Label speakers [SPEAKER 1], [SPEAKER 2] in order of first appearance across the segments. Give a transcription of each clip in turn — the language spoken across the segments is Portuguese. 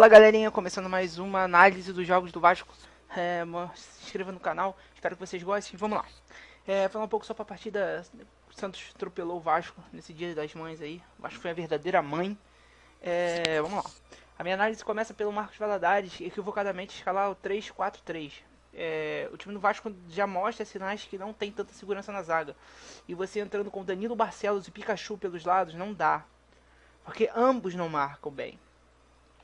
[SPEAKER 1] Fala galerinha, começando mais uma análise dos jogos do Vasco. Se inscreva no canal, espero que vocês gostem. Vamos lá. Falar um pouco só pra partida. O Santos atropelou o Vasco nesse dia das mães aí. O Vasco foi a verdadeira mãe. Vamos lá. A minha análise começa pelo Marcos Valadares, equivocadamente escalar o 3-4-3. O time do Vasco já mostra sinais que não tem tanta segurança na zaga. E você entrando com Danilo Barcelos e Pikachu pelos lados, não dá. Porque ambos não marcam bem.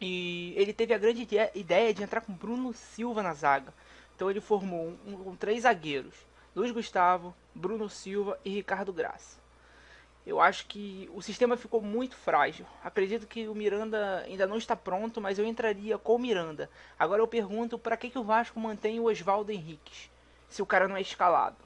[SPEAKER 1] E ele teve a grande ideia de entrar com Bruno Silva na zaga. Então ele formou três zagueiros: Luiz Gustavo, Bruno Silva e Ricardo Graça. Eu acho que o sistema ficou muito frágil. Acredito que o Miranda ainda não está pronto, mas eu entraria com o Miranda. Agora eu pergunto, para que o Vasco mantém o Oswaldo Henriques, se o cara não é escalado?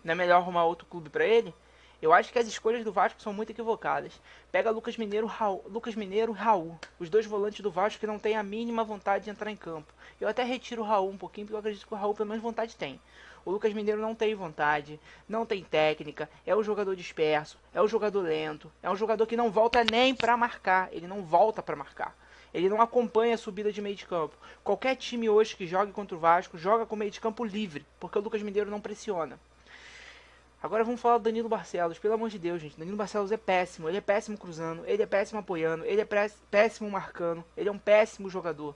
[SPEAKER 1] Não é melhor arrumar outro clube para ele? Eu acho que as escolhas do Vasco são muito equivocadas. Pega Lucas Mineiro e Raul, os dois volantes do Vasco que não têm a mínima vontade de entrar em campo. Eu até retiro o Raul um pouquinho, porque eu acredito que o Raul pelo menos vontade tem. O Lucas Mineiro não tem vontade, não tem técnica, é um jogador disperso, é um jogador lento, é um jogador que não volta nem para marcar, ele não volta para marcar. Ele não acompanha a subida de meio de campo. Qualquer time hoje que jogue contra o Vasco, joga com meio de campo livre, porque o Lucas Mineiro não pressiona. Agora vamos falar do Danilo Barcelos. Pelo amor de Deus, gente. Danilo Barcelos é péssimo. Ele é péssimo cruzando. Ele é péssimo apoiando. Ele é péssimo marcando. Ele é um péssimo jogador.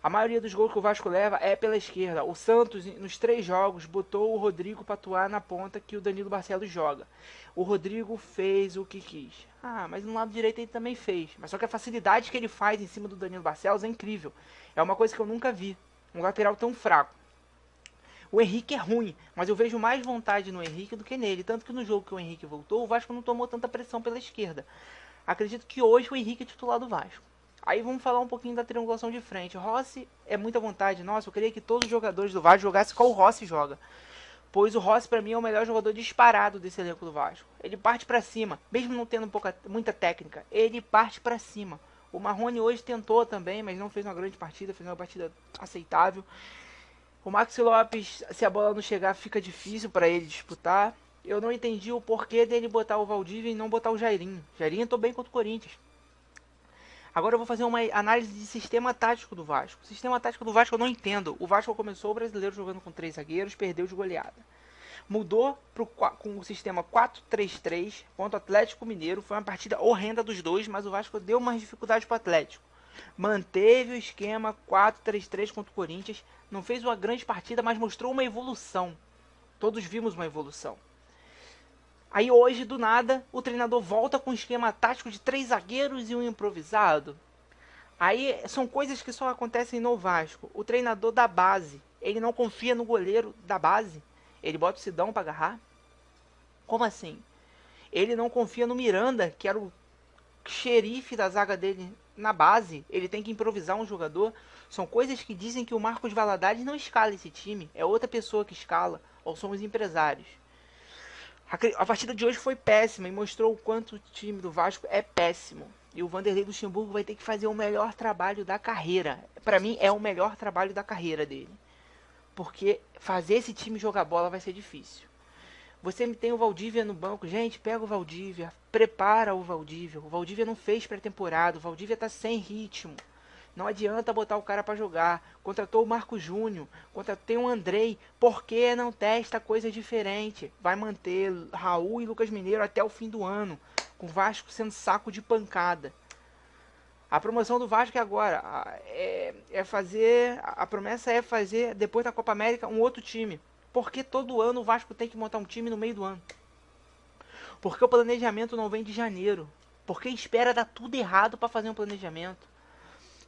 [SPEAKER 1] A maioria dos gols que o Vasco leva é pela esquerda. O Santos, nos 3 jogos, botou o Rodrigo para atuar na ponta que o Danilo Barcelos joga. O Rodrigo fez o que quis. Mas no lado direito ele também fez. Mas só que a facilidade que ele faz em cima do Danilo Barcelos é incrível. É uma coisa que eu nunca vi. Um lateral tão fraco. O Henrique é ruim, mas eu vejo mais vontade no Henrique do que nele. Tanto que no jogo que o Henrique voltou, o Vasco não tomou tanta pressão pela esquerda. Acredito que hoje o Henrique é titular do Vasco. Aí vamos falar um pouquinho da triangulação de frente. O Rossi é muita vontade. Nossa, eu queria que todos os jogadores do Vasco jogassem como o Rossi joga. Pois o Rossi pra mim é o melhor jogador disparado desse elenco do Vasco. Ele parte pra cima, mesmo não tendo muita técnica. Ele parte pra cima. O Marrone hoje tentou também, mas não fez uma grande partida. Fez uma partida aceitável. O Maxi Lopes, se a bola não chegar, fica difícil para ele disputar. Eu não entendi o porquê dele botar o Valdívia e não botar o Jairinho. Jairinho entrou bem contra o Corinthians. Agora eu vou fazer uma análise de sistema tático do Vasco. O sistema tático do Vasco eu não entendo. O Vasco começou o brasileiro jogando com 3 zagueiros, perdeu de goleada. Mudou com o sistema 4-3-3 contra o Atlético Mineiro. Foi uma partida horrenda dos dois, mas o Vasco deu mais dificuldade para o Atlético. Manteve o esquema 4-3-3 contra o Corinthians. Não fez uma grande partida, mas mostrou uma evolução. Todos vimos uma evolução. Aí hoje, do nada, o treinador volta com um esquema tático de 3 zagueiros e um improvisado. Aí são coisas que só acontecem no Vasco. O treinador da base, ele não confia no goleiro da base. Ele bota o Sidão para agarrar. Como assim? Ele não confia no Miranda, que era o xerife da zaga dele na base. Ele tem que improvisar um jogador. São coisas que dizem que o Marcos Valadares não escala esse time. É outra pessoa que escala. Ou são os empresários. A partida de hoje foi péssima e mostrou o quanto o time do Vasco é péssimo. E o Vanderlei Luxemburgo vai ter que fazer o melhor trabalho da carreira. Para mim é o melhor trabalho da carreira dele. Porque fazer esse time jogar bola vai ser difícil. Você tem o Valdívia no banco. Gente, pega o Valdívia. Prepara o Valdívia. O Valdívia não fez pré-temporada. O Valdívia tá sem ritmo. Não adianta botar o cara para jogar. Contratou o Marco Júnior. Contratou o Andrei. Por que não testa coisa diferente? Vai manter Raul e Lucas Mineiro até o fim do ano. Com o Vasco sendo saco de pancada. A promoção do Vasco é agora. A promessa é fazer, depois da Copa América, um outro time. Porque todo ano o Vasco tem que montar um time no meio do ano? Porque o planejamento não vem de janeiro? Porque espera dar tudo errado para fazer um planejamento?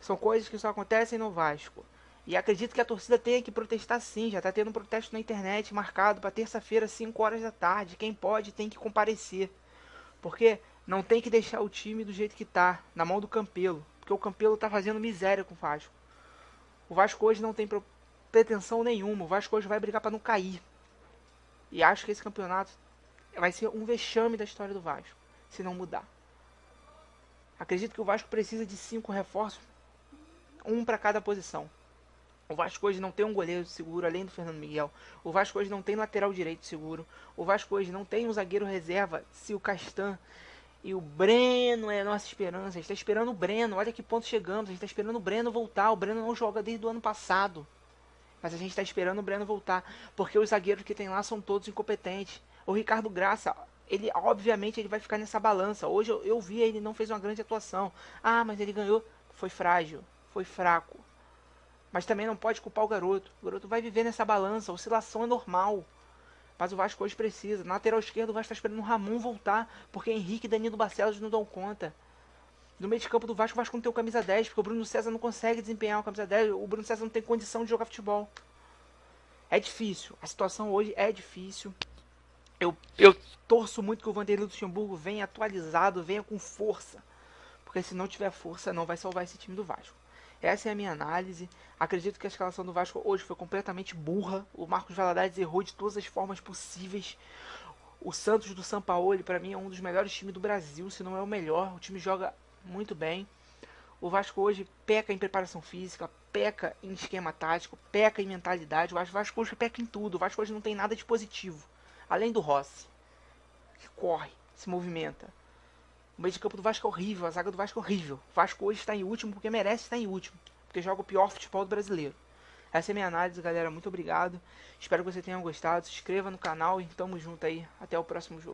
[SPEAKER 1] São coisas que só acontecem no Vasco. E acredito que a torcida tenha que protestar sim. Já está tendo um protesto na internet marcado para terça-feira, 5 horas da tarde. Quem pode tem que comparecer. Porque não tem que deixar o time do jeito que está, na mão do Campelo. Porque o Campelo está fazendo miséria com o Vasco. O Vasco hoje não tem pretensão nenhuma. O Vasco hoje vai brigar para não cair. E acho que esse campeonato vai ser um vexame da história do Vasco, se não mudar. Acredito que o Vasco precisa de 5 reforços, um para cada posição. O Vasco hoje não tem um goleiro seguro, além do Fernando Miguel. O Vasco hoje não tem lateral direito seguro. O Vasco hoje não tem um zagueiro reserva, se o Castan E o Breno é a nossa esperança. A gente tá esperando o Breno. Olha que ponto chegamos. A gente tá esperando o Breno voltar. O Breno não joga desde o ano passado. Mas a gente tá esperando o Breno voltar. Porque os zagueiros que tem lá são todos incompetentes. O Ricardo Graça, ele obviamente ele vai ficar nessa balança. Hoje eu vi ele não fez uma grande atuação. Ah, mas ele ganhou. Foi frágil. Foi fraco. Mas também não pode culpar o garoto. O garoto vai viver nessa balança. A oscilação é normal. Mas o Vasco hoje precisa. Na lateral esquerda o Vasco está esperando o Ramon voltar. Porque Henrique e Danilo Barcelos não dão conta. No meio de campo do Vasco, o Vasco não tem o camisa 10. Porque o Bruno César não consegue desempenhar o camisa 10. O Bruno César não tem condição de jogar futebol. É difícil. A situação hoje é difícil. Eu torço muito que o Vanderlei Luxemburgo venha atualizado, venha com força. Porque se não tiver força, não vai salvar esse time do Vasco. Essa é a minha análise. Acredito que a escalação do Vasco hoje foi completamente burra. O Marcos Valadares errou de todas as formas possíveis. O Santos do Sampaoli, para mim, é um dos melhores times do Brasil, se não é o melhor. O time joga muito bem. O Vasco hoje peca em preparação física, peca em esquema tático, peca em mentalidade. O Vasco hoje peca em tudo. O Vasco hoje não tem nada de positivo. Além do Rossi, que corre, se movimenta. O meio de campo do Vasco é horrível, a zaga do Vasco é horrível. O Vasco hoje está em último porque merece estar em último. Porque joga o pior futebol do brasileiro. Essa é a minha análise, galera. Muito obrigado. Espero que você tenha gostado. Se inscreva no canal e tamo junto aí. Até o próximo jogo.